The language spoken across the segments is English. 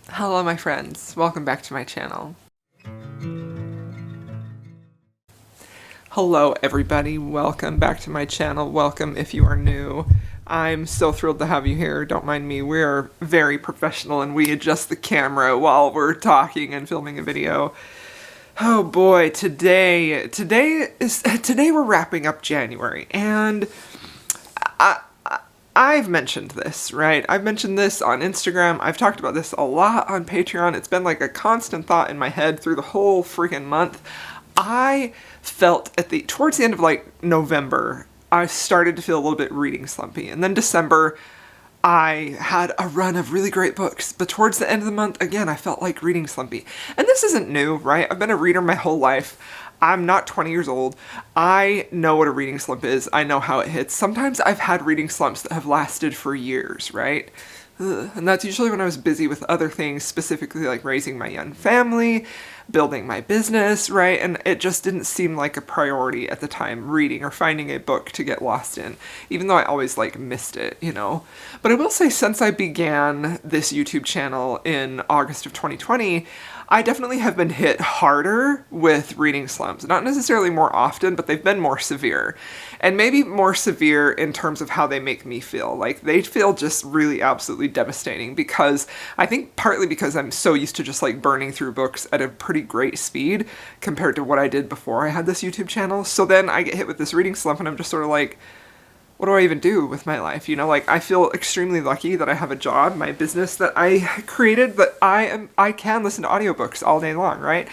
Hello my friends, welcome back to my channel. Hello everybody, welcome back to my channel, welcome if you are new. I'm so thrilled to have you here, don't mind me, we're very professional and we adjust the camera while we're talking and filming a video. Oh boy, today we're wrapping up January, and I've mentioned this, right? I've mentioned this on Instagram. I've talked about this a lot on Patreon. It's been like a constant thought in my head through the whole freaking month. I felt towards the end of like November, I started to feel a little bit reading slumpy. And then December, I had a run of really great books. But towards the end of the month, again, I felt like reading slumpy. And this isn't new, right? I've been a reader my whole life. I'm not 20 years old. I know what a reading slump is. I know how it hits. Sometimes I've had reading slumps that have lasted for years, right? And that's usually when I was busy with other things, specifically like raising my young family, building my business, right? And it just didn't seem like a priority at the time, reading or finding a book to get lost in, even though I always like missed it, you know? But I will say, since I began this YouTube channel in August of 2020, I definitely have been hit harder with reading slumps. Not necessarily more often, but they've been more severe. And maybe more severe in terms of how they make me feel. Like, they feel just really absolutely devastating, because I think partly because I'm so used to just like burning through books at a pretty great speed compared to what I did before I had this YouTube channel. So then I get hit with this reading slump and I'm just sort of like, what do I even do with my life? You know, like, I feel extremely lucky that I have a job, my business that I created, that I can listen to audiobooks all day long, right?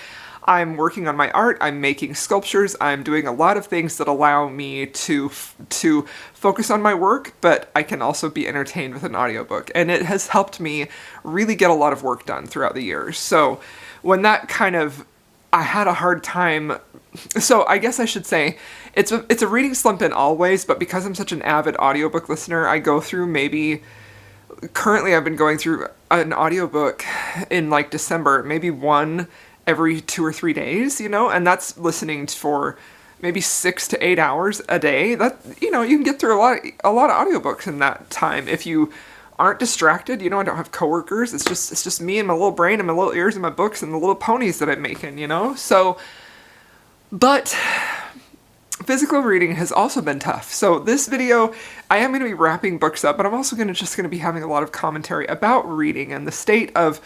I'm working on my art, I'm making sculptures, I'm doing a lot of things that allow me to focus on my work, but I can also be entertained with an audiobook. And it has helped me really get a lot of work done throughout the years. So when that I had a hard time. So I guess I should say it's a reading slump in all ways, but because I'm such an avid audiobook listener, I go through currently I've been going through an audiobook in like December, maybe one every 2 or 3 days, you know, and that's listening for maybe 6 to 8 hours a day. That, you know, you can get through a lot of audiobooks in that time if you aren't distracted. You know, I don't have coworkers. It's just me and my little brain and my little ears and my books and the little ponies that I'm making, you know? So, but physical reading has also been tough. So this video, I am going to be wrapping books up, but I'm also just going to be having a lot of commentary about reading and the state of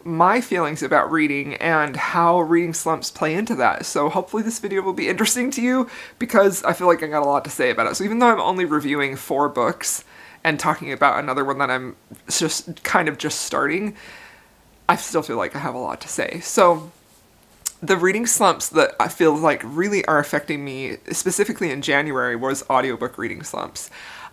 my feelings about reading and how reading slumps play into that. So hopefully this video will be interesting to you, because I feel like I got a lot to say about it. So even though I'm only reviewing 4 books and talking about another one that I'm just starting, I still feel like I have a lot to say. So the reading slumps that I feel like really are affecting me, specifically in January, was audiobook reading slumps.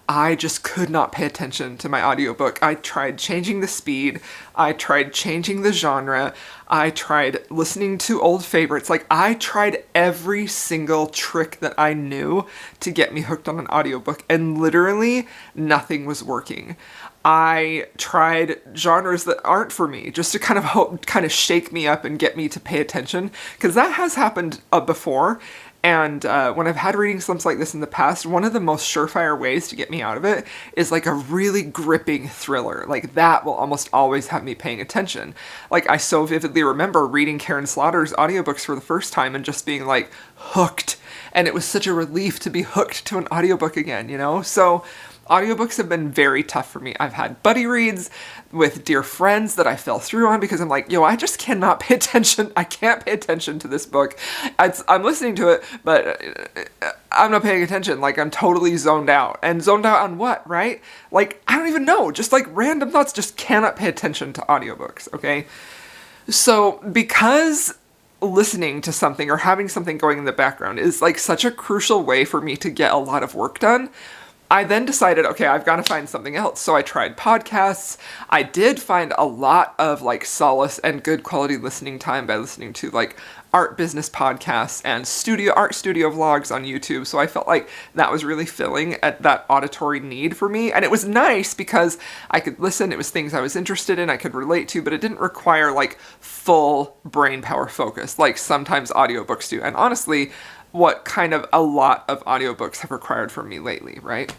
I just could not pay attention to my audiobook. I tried changing the speed, I tried changing the genre, I tried listening to old favorites. Like, I tried every single trick that I knew to get me hooked on an audiobook, and literally nothing was working. I tried genres that aren't for me, just to kind of shake me up and get me to pay attention, because that has happened before. And when I've had reading slumps like this in the past, one of the most surefire ways to get me out of it is like a really gripping thriller. Like, that will almost always have me paying attention. Like, I so vividly remember reading Karen Slaughter's audiobooks for the first time and just being like hooked. And it was such a relief to be hooked to an audiobook again, you know? So audiobooks have been very tough for me. I've had buddy reads with dear friends that I fell through on because I'm like, yo, I just cannot pay attention. I can't pay attention to this book. I'm listening to it, but I'm not paying attention. Like, I'm totally zoned out. And zoned out on what, right? Like, I don't even know. Just like random thoughts. Just cannot pay attention to audiobooks, okay? So because listening to something or having something going in the background is like such a crucial way for me to get a lot of work done, I then decided, okay, I've got to find something else. So I tried podcasts. I did find a lot of like solace and good quality listening time by listening to like art business podcasts and art studio vlogs on YouTube. So I felt like that was really filling at that auditory need for me. And it was nice because I could listen. It was things I was interested in, I could relate to, but it didn't require like full brain power focus like sometimes audiobooks do. And honestly, what kind of a lot of audiobooks have required from me lately, right?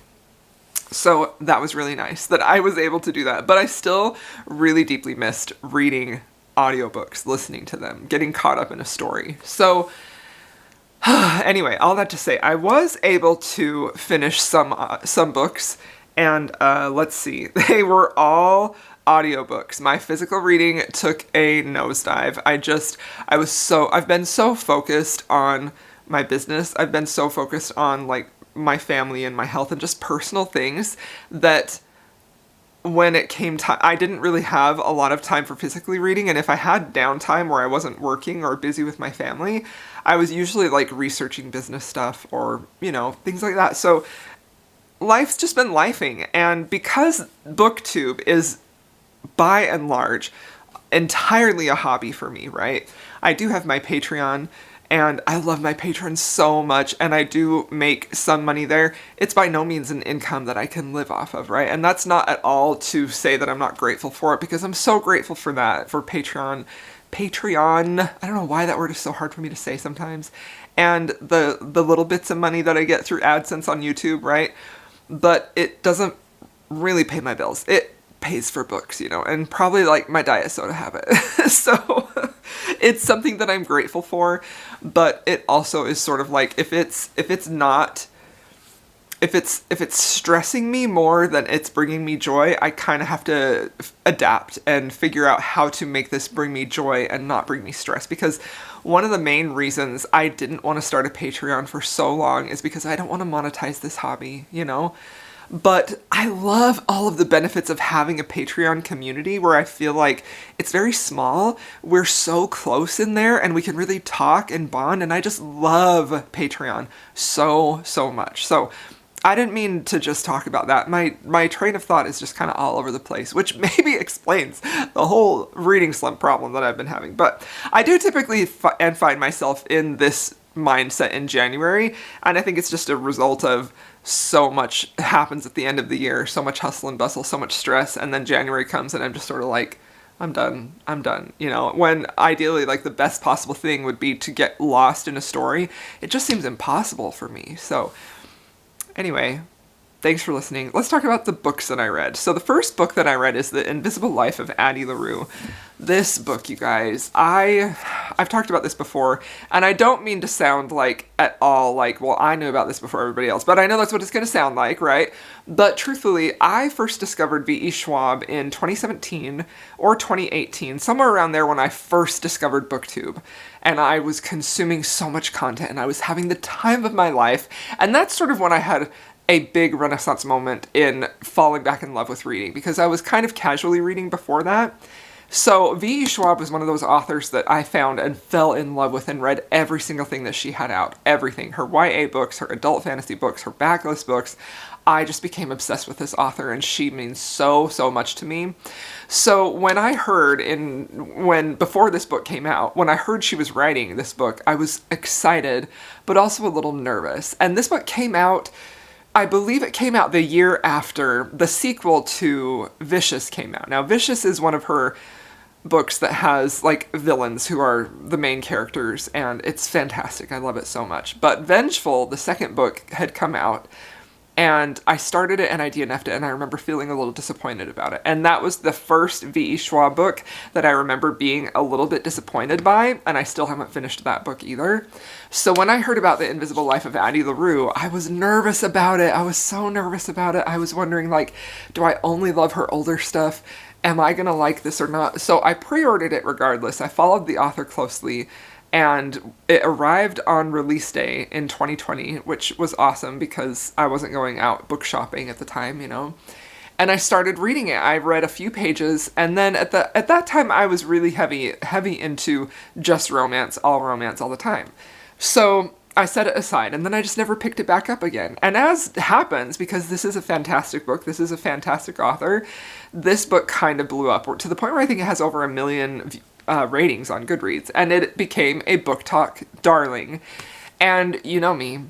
So that was really nice that I was able to do that. But I still really deeply missed reading audiobooks, listening to them, getting caught up in a story. So anyway, all that to say, I was able to finish some books, and let's see, they were all audiobooks. My physical reading took a nosedive. I've been so focused on my business. I've been so focused on like my family and my health and just personal things that when it came time, I didn't really have a lot of time for physically reading. And if I had downtime where I wasn't working or busy with my family, I was usually like researching business stuff or, things like that. So life's just been lifing. And because BookTube is by and large entirely a hobby for me, right? I do have my Patreon, and I love my patrons so much, and I do make some money there. It's by no means an income that I can live off of, right? And that's not at all to say that I'm not grateful for it, because I'm so grateful for that, for Patreon. I don't know why that word is so hard for me to say sometimes. And the little bits of money that I get through AdSense on YouTube, right? But it doesn't really pay my bills. It pays for books, and probably like my diet soda habit. So it's something that I'm grateful for, but it also is sort of like if it's stressing me more than it's bringing me joy, I kind of have to adapt and figure out how to make this bring me joy and not bring me stress. Because one of the main reasons I didn't want to start a Patreon for so long is because I don't want to monetize this hobby, But I love all of the benefits of having a Patreon community where I feel like it's very small. We're so close in there and we can really talk and bond. And I just love Patreon so, so much. So I didn't mean to just talk about that. My train of thought is just kind of all over the place, which maybe explains the whole reading slump problem that I've been having. But I do typically find myself in this mindset in January. And I think it's just a result of so much happens at the end of the year, so much hustle and bustle, so much stress, and then January comes and I'm just sort of like, I'm done, when ideally like the best possible thing would be to get lost in a story. It just seems impossible for me. So anyway, thanks for listening. Let's talk about the books that I read. So the first book that I read is The Invisible Life of Addie LaRue. This book, you guys, I've talked about this before, and I don't mean to sound like at all like, well, I knew about this before everybody else, but I know that's what it's going to sound like, right? But truthfully, I first discovered V.E. Schwab in 2017 or 2018, somewhere around there when I first discovered BookTube. And I was consuming so much content, and I was having the time of my life, and that's sort of when I had a big renaissance moment in falling back in love with reading, because I was kind of casually reading before that. So V.E. Schwab was one of those authors that I found and fell in love with and read every single thing that she had out. Everything. Her YA books, her adult fantasy books, her backlist books. I just became obsessed with this author, and she means so, so much to me. So when I heard before this book came out, when I heard she was writing this book, I was excited, but also a little nervous. And this book came out, I believe it came out the year after the sequel to Vicious came out. Now, Vicious is one of her books that has like villains who are the main characters, and it's fantastic. I love it so much. But Vengeful, the second book, had come out, and I started it and I DNF'd it, and I remember feeling a little disappointed about it. And that was the first V.E. Schwab book that I remember being a little bit disappointed by, and I still haven't finished that book either. So when I heard about The Invisible Life of Addie LaRue, I was nervous about it. I was so nervous about it. I was wondering, like, do I only love her older stuff? Am I gonna like this or not? So I pre-ordered it regardless. I followed the author closely, and it arrived on release day in 2020, which was awesome because I wasn't going out book shopping at the time, And I started reading it. I read a few pages, and then at that time I was really heavy into just romance all the time. So I set it aside, and then I just never picked it back up again. And as happens, because this is a fantastic book, this is a fantastic author, this book kind of blew up to the point where I think it has over 1 million ratings on Goodreads, and it became a book talk darling. And you know me,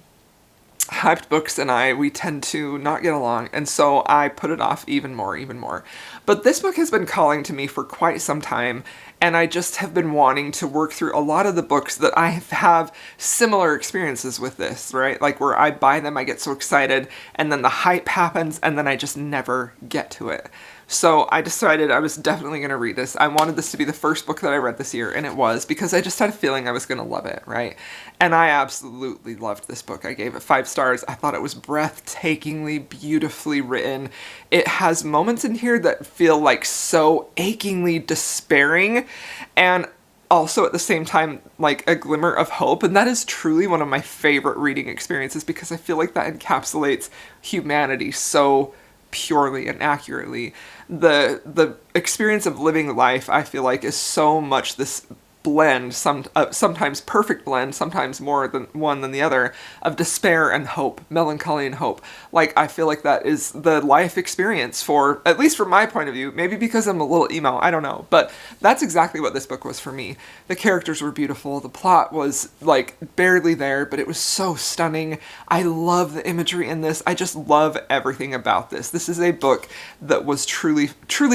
hyped books and we tend to not get along, and so I put it off even more. But this book has been calling to me for quite some time, and I just have been wanting to work through a lot of the books that I have similar experiences with this, right? Like where I buy them, I get so excited, and then the hype happens, and then I just never get to it. So I decided I was definitely going to read this. I wanted this to be the first book that I read this year, and it was, because I just had a feeling I was going to love it, right? And I absolutely loved this book. I gave it 5 stars. I thought it was breathtakingly, beautifully written. It has moments in here that feel like so achingly despairing, and also at the same time like a glimmer of hope, and that is truly one of my favorite reading experiences because I feel like that encapsulates humanity so purely and accurately. The experience of living life, I feel like, is so much this blend, sometimes perfect blend, sometimes more than one than the other, of despair and hope, melancholy and hope. Like, I feel like that is the life experience for, at least from my point of view, maybe because I'm a little emo, I don't know, but that's exactly what this book was for me. The characters were beautiful, the plot was, like, barely there, but it was so stunning. I love the imagery in this, I just love everything about this. This is a book that was truly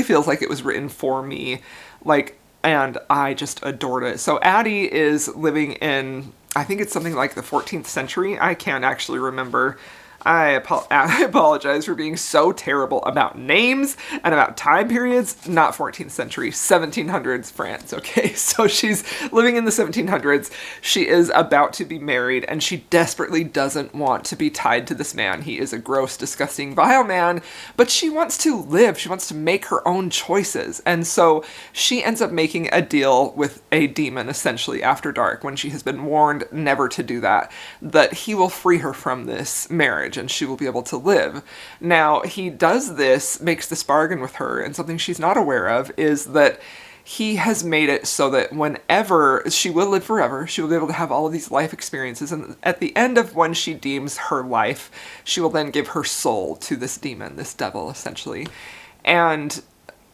feels like it was written for me, like, and I just adored it. So Addie is living in, I think it's something like the 14th century. I can't actually remember. I apologize for being so terrible about names and about time periods. Not 14th century, 1700s France, okay? So she's living in the 1700s. She is about to be married, and she desperately doesn't want to be tied to this man. He is a gross, disgusting, vile man, but she wants to live. She wants to make her own choices. And so she ends up making a deal with a demon, essentially, after dark, when she has been warned never to do that, that he will free her from this marriage and she will be able to live. Now, he does this, makes this bargain with her, and something she's not aware of is that he has made it so that whenever she will live forever, she will be able to have all of these life experiences, and at the end of when she deems her life, she will then give her soul to this demon, this devil, essentially. And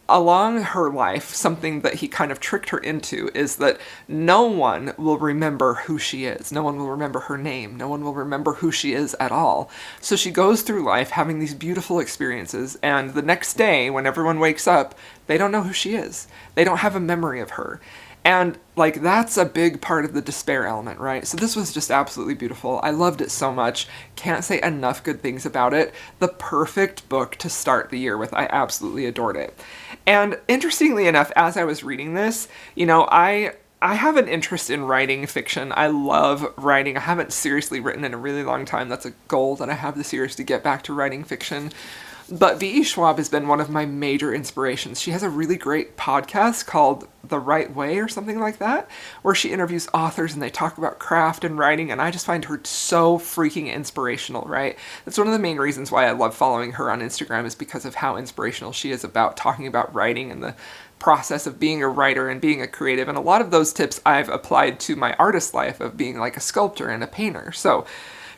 along her life, something that he kind of tricked her into is that no one will remember who she is. No one will remember her name. No one will remember who she is at all. So she goes through life having these beautiful experiences, and the next day, when everyone wakes up, they don't know who she is. They don't have a memory of her. And, like, that's a big part of the despair element, right? So this was just absolutely beautiful. I loved it so much. Can't say enough good things about it. The perfect book to start the year with. I absolutely adored it. And interestingly enough, as I was reading this, you know, I have an interest in writing fiction. I love writing. I haven't seriously written in a really long time. That's a goal that I have this year, is to get back to writing fiction. But V.E. Schwab has been one of my major inspirations. She has a really great podcast called The Right Way or something like that, where she interviews authors and they talk about craft and writing, and I just find her so freaking inspirational, right? That's one of the main reasons why I love following her on Instagram, is because of how inspirational she is about talking about writing and the process of being a writer and being a creative. And a lot of those tips I've applied to my artist life of being like a sculptor and a painter. So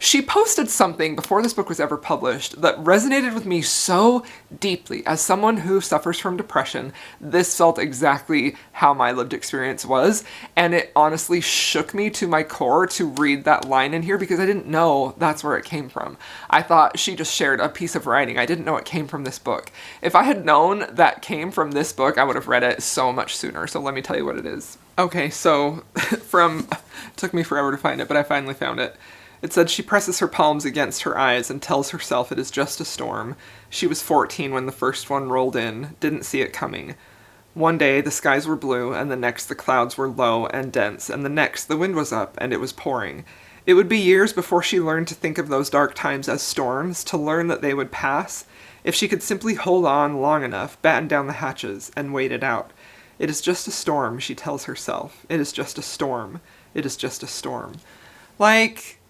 she posted something before this book was ever published that resonated with me so deeply. As someone who suffers from depression, this felt exactly how my lived experience was, and it honestly shook me to my core to read that line in here, because I didn't know that's where it came from. I thought she just shared a piece of writing. I didn't know it came from this book. If I had known that came from this book, I would have read it so much sooner. So let me tell you what it is. Okay, so took me forever to find it, but I finally found it. It said, she presses her palms against her eyes and tells herself it is just a storm. She was 14 when the first one rolled in, didn't see it coming. One day the skies were blue, and the next the clouds were low and dense, and the next the wind was up and it was pouring. It would be years before she learned to think of those dark times as storms, to learn that they would pass, if she could simply hold on long enough, batten down the hatches, and wait it out. It is just a storm, she tells herself. It is just a storm. It is just a storm. Like,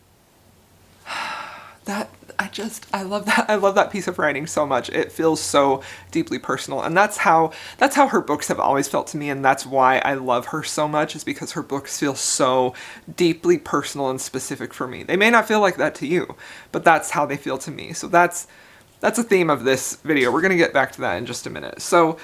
I love that. I love that piece of writing so much. It feels so deeply personal, and that's how her books have always felt to me, and that's why I love her so much, is because her books feel so deeply personal and specific for me. They may not feel like that to you, but that's how they feel to me. So that's a theme of this video. We're going to get back to that in just a minute. So,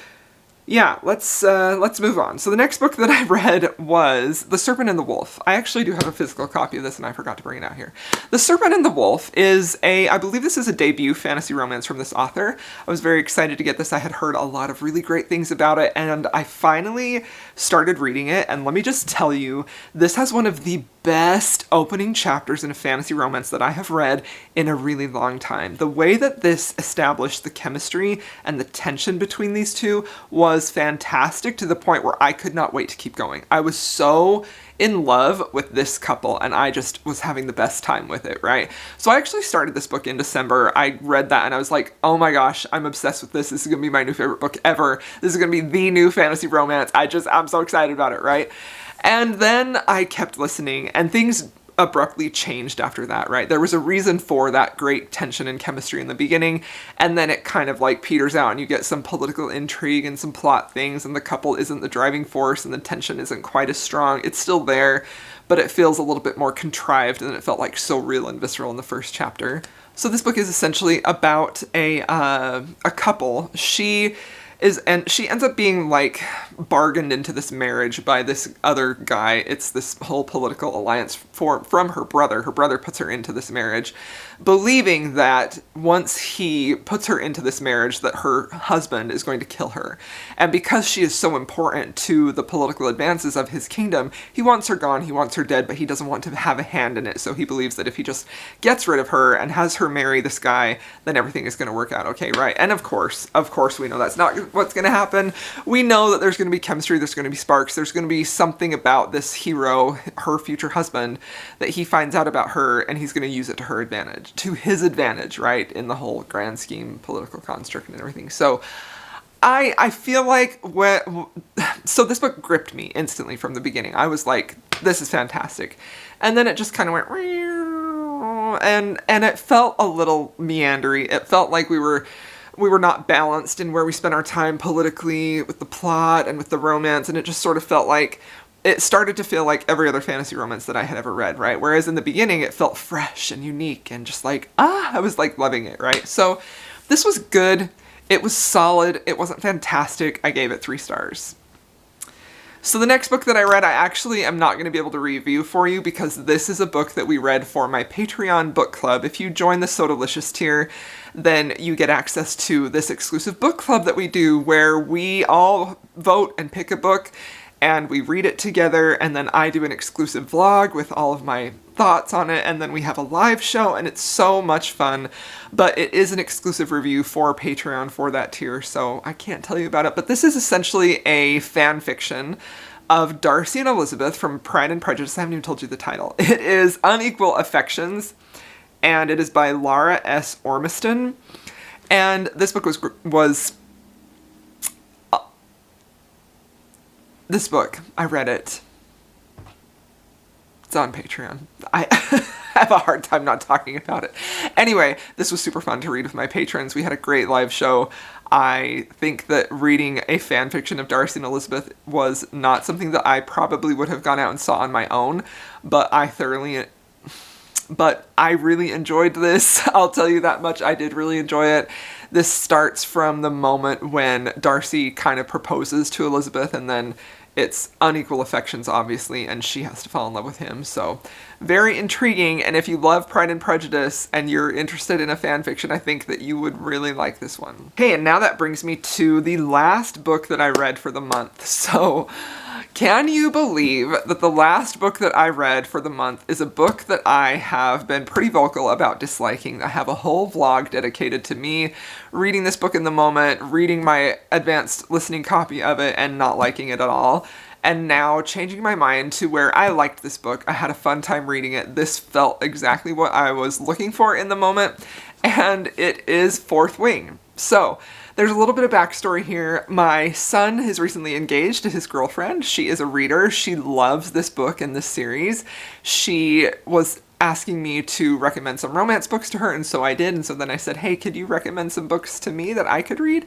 Yeah, let's move on. So the next book that I read was The Serpent and the Wolf. I actually do have a physical copy of this, and I forgot to bring it out here. The Serpent and the Wolf is I believe this is a debut fantasy romance from this author. I was very excited to get this. I had heard a lot of really great things about it, and I finally started reading it, and let me just tell you, this has one of the best opening chapters in a fantasy romance that I have read in a really long time. The way that this established the chemistry and the tension between these two was fantastic, to the point where I could not wait to keep going. I was so in love with this couple, and I just was having the best time with it, right? So I actually started this book in December. I read that and I was like, oh my gosh, I'm obsessed with this. This is gonna be my new favorite book ever. This is gonna be the new fantasy romance. I'm so excited about it, right? And then I kept listening, and things abruptly changed after that, right? There was a reason for that great tension and chemistry in the beginning, and then it kind of like peters out, and you get some political intrigue and some plot things, and the couple isn't the driving force, and the tension isn't quite as strong. It's still there, but it feels a little bit more contrived, and it felt like so real and visceral in the first chapter. So this book is essentially about a couple. She ends up being like bargained into this marriage by this other guy. It's this whole political alliance from her brother. Her brother puts her into this marriage, believing that once he puts her into this marriage, that her husband is going to kill her. And because she is so important to the political advances of his kingdom, he wants her gone, he wants her dead, but he doesn't want to have a hand in it. So he believes that if he just gets rid of her and has her marry this guy, then everything is going to work out okay, right? And of course, we know that's not what's going to happen. We know that there's going to be chemistry, there's going to be sparks, there's going to be something about this hero, her future husband, that he finds out about her, and he's going to use it to his advantage, right? In the whole grand scheme, political construct and everything. So I feel like so this book gripped me instantly from the beginning. I was like, this is fantastic. And then it just kind of went, and it felt a little meandery. It felt like we were not balanced in where we spent our time politically with the plot and with the romance, and it just sort of felt like, it started to feel like every other fantasy romance that I had ever read, right? Whereas in the beginning it felt fresh and unique and just like, I was like loving it, right? So this was good. It was solid. It wasn't fantastic. I gave it 3 stars. So the next book that I read, I actually am not going to be able to review for you, because this is a book that we read for my Patreon book club. If you join the Sodalicious tier, then you get access to this exclusive book club that we do, where we all vote and pick a book, and we read it together, and then I do an exclusive vlog with all of my thoughts on it, and then we have a live show, and it's so much fun. But it is an exclusive review for Patreon for that tier, so I can't tell you about it. But this is essentially a fan fiction of Darcy and Elizabeth from Pride and Prejudice. I haven't even told you the title. It is Unequal Affections, and it is by Laura S. Ormiston. And this book was this book, I read it. It's on Patreon. I have a hard time not talking about it. Anyway, this was super fun to read with my patrons. We had a great live show. I think that reading a fan fiction of Darcy and Elizabeth was not something that I probably would have gone out and saw on my own, but I really enjoyed this. I'll tell you that much. I did really enjoy it. This starts from the moment when Darcy kind of proposes to Elizabeth, and then it's unequal affections, obviously, and she has to fall in love with him. So very intriguing, and if you love Pride and Prejudice and you're interested in a fan fiction, I think that you would really like this one. Okay, and now that brings me to the last book that I read for the month. So can you believe that the last book that I read for the month is a book that I have been pretty vocal about disliking? I have a whole vlog dedicated to me reading this book in the moment, reading my advanced listening copy of it, and not liking it at all. And now changing my mind to where I liked this book. I had a fun time reading it. This felt exactly what I was looking for in the moment, and it is Fourth Wing. So there's a little bit of backstory here. My son is recently engaged to his girlfriend. She is a reader. She loves this book and this series. She was asking me to recommend some romance books to her, and so I did. And so then I said, hey, could you recommend some books to me that I could read?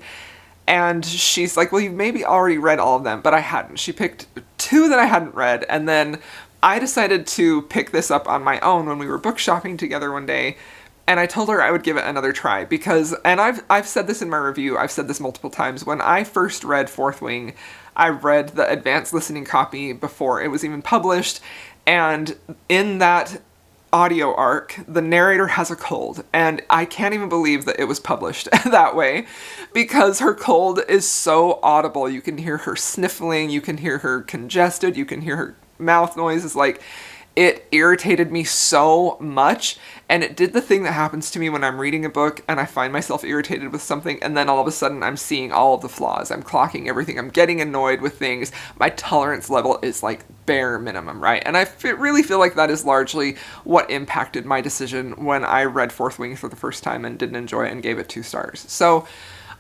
And she's like, well, you've maybe already read all of them, but I hadn't. She picked 2 that I hadn't read, and then I decided to pick this up on my own when we were book shopping together one day. And I told her I would give it another try because, and I've said this in my review, I've said this multiple times, when I first read Fourth Wing, I read the advanced listening copy before it was even published, and in that audio arc, the narrator has a cold, and I can't even believe that it was published that way, because her cold is so audible. You can hear her sniffling, you can hear her congested, you can hear her mouth noises. Like, it irritated me so much, and it did the thing that happens to me when I'm reading a book and I find myself irritated with something, and then all of a sudden I'm seeing all of the flaws. I'm clocking everything. I'm getting annoyed with things. My tolerance level is like bare minimum, right? And I really feel like that is largely what impacted my decision when I read Fourth Wing for the first time and didn't enjoy it and gave it 2 stars. So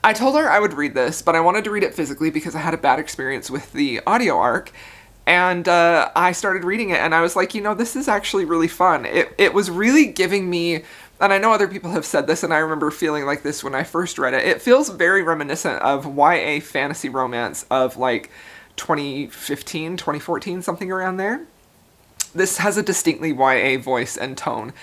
I told her I would read this, but I wanted to read it physically because I had a bad experience with the audio arc. And I started reading it, and I was like, you know, this is actually really fun. It was really giving me, and I know other people have said this, and I remember feeling like this when I first read it. It feels very reminiscent of YA fantasy romance of like 2015, 2014, something around there. This has a distinctly YA voice and tone.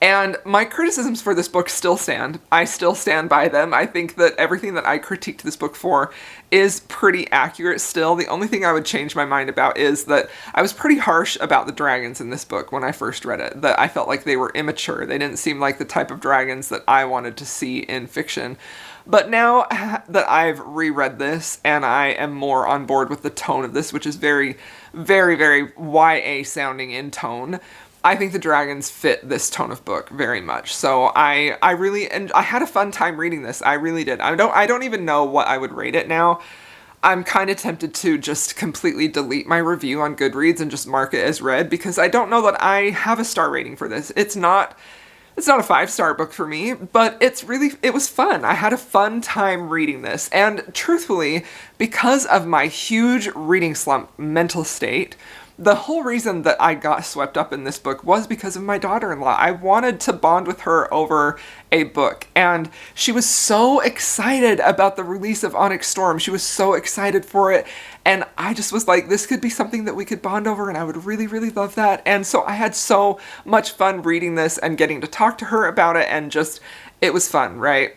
And my criticisms for this book still stand. I still stand by them. I think that everything that I critiqued this book for is pretty accurate still. The only thing I would change my mind about is that I was pretty harsh about the dragons in this book when I first read it. That I felt like they were immature. They didn't seem like the type of dragons that I wanted to see in fiction. But now that I've reread this and I am more on board with the tone of this, which is very, very, very YA sounding in tone, I think the dragons fit this tone of book very much. So I had a fun time reading this. I really did. I don't even know what I would rate it now. I'm kind of tempted to just completely delete my review on Goodreads and just mark it as read, because I don't know that I have a star rating for this. It's not a 5-star book for me, but it was fun. I had a fun time reading this. And truthfully, because of my huge reading slump mental state, the whole reason that I got swept up in this book was because of my daughter-in-law. I wanted to bond with her over a book, and she was so excited about the release of Onyx Storm. She was so excited for it, and I just was like, this could be something that we could bond over, and I would really, really love that. And so I had so much fun reading this and getting to talk to her about it, and just, it was fun, right?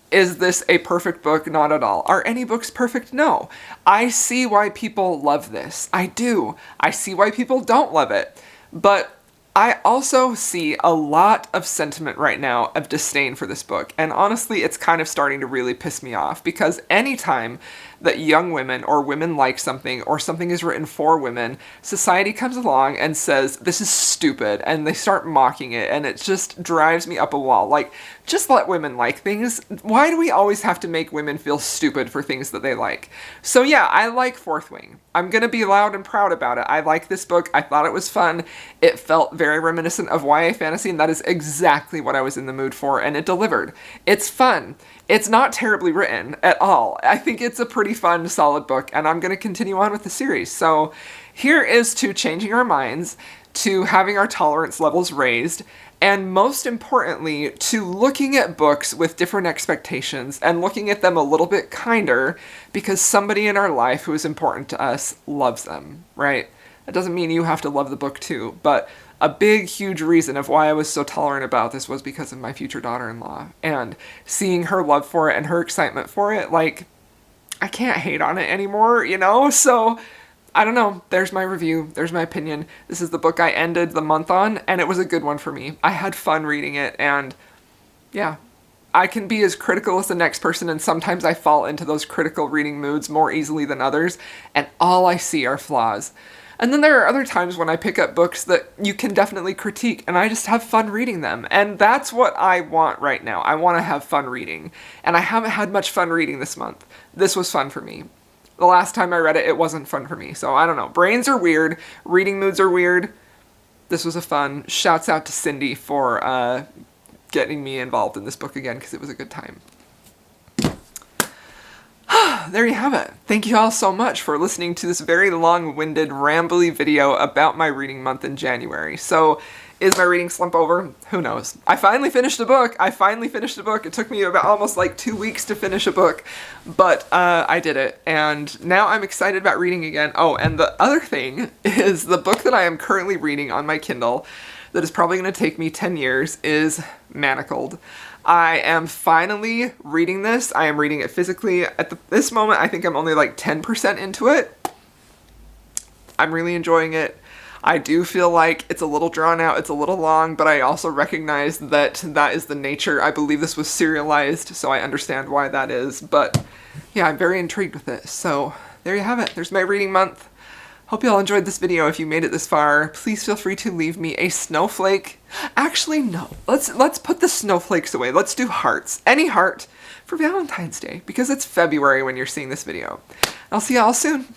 Is this a perfect book? Not at all. Are any books perfect? No. I see why people love this. I do. I see why people don't love it. But I also see a lot of sentiment right now of disdain for this book. And honestly, it's kind of starting to really piss me off, because anytime that young women or women like something or something is written for women, society comes along and says, this is stupid, and they start mocking it, and it just drives me up a wall. Like, just let women like things. Why do we always have to make women feel stupid for things that they like? So yeah, I like Fourth Wing. I'm gonna be loud and proud about it. I like this book. I thought it was fun. It felt very reminiscent of YA fantasy, and that is exactly what I was in the mood for, and it delivered. It's fun. It's not terribly written at all. I think it's a pretty fun, solid book, and I'm going to continue on with the series. So here is to changing our minds, to having our tolerance levels raised, and most importantly, to looking at books with different expectations and looking at them a little bit kinder, because somebody in our life who is important to us loves them, right? That doesn't mean you have to love the book too, but a big, huge reason of why I was so tolerant about this was because of my future daughter-in-law, and seeing her love for it and her excitement for it. Like, I can't hate on it anymore, you know? So, I don't know. There's my review. There's my opinion. This is the book I ended the month on, and it was a good one for me. I had fun reading it, and yeah. I can be as critical as the next person, and sometimes I fall into those critical reading moods more easily than others, and all I see are flaws. And then there are other times when I pick up books that you can definitely critique, and I just have fun reading them. And that's what I want right now. I want to have fun reading. And I haven't had much fun reading this month. This was fun for me. The last time I read it, it wasn't fun for me. So I don't know. Brains are weird. Reading moods are weird. This was a fun. Shouts out to Cindy for getting me involved in this book again, because it was a good time. There you have it. Thank you all so much for listening to this very long-winded, rambly video about my reading month in January. So, is my reading slump over? Who knows? I finally finished a book. It took me about almost like 2 weeks to finish a book, but I did it, and now I'm excited about reading again. Oh, and the other thing is the book that I am currently reading on my Kindle. that is probably going to take me 10 years is Manacled. I am finally reading this. I am reading it physically. At this moment, I think I'm only like 10% into it. I'm really enjoying it. I do feel like it's a little drawn out, it's a little long, but I also recognize that that is the nature. I believe this was serialized, so I understand why that is. But yeah, I'm very intrigued with it. So there you have it. There's my reading month. Hope you all enjoyed this video. If you made it this far, please feel free to leave me a snowflake. Actually, no. Let's put the snowflakes away. Let's do hearts. Any heart for Valentine's Day, because it's February when you're seeing this video. I'll see y'all soon.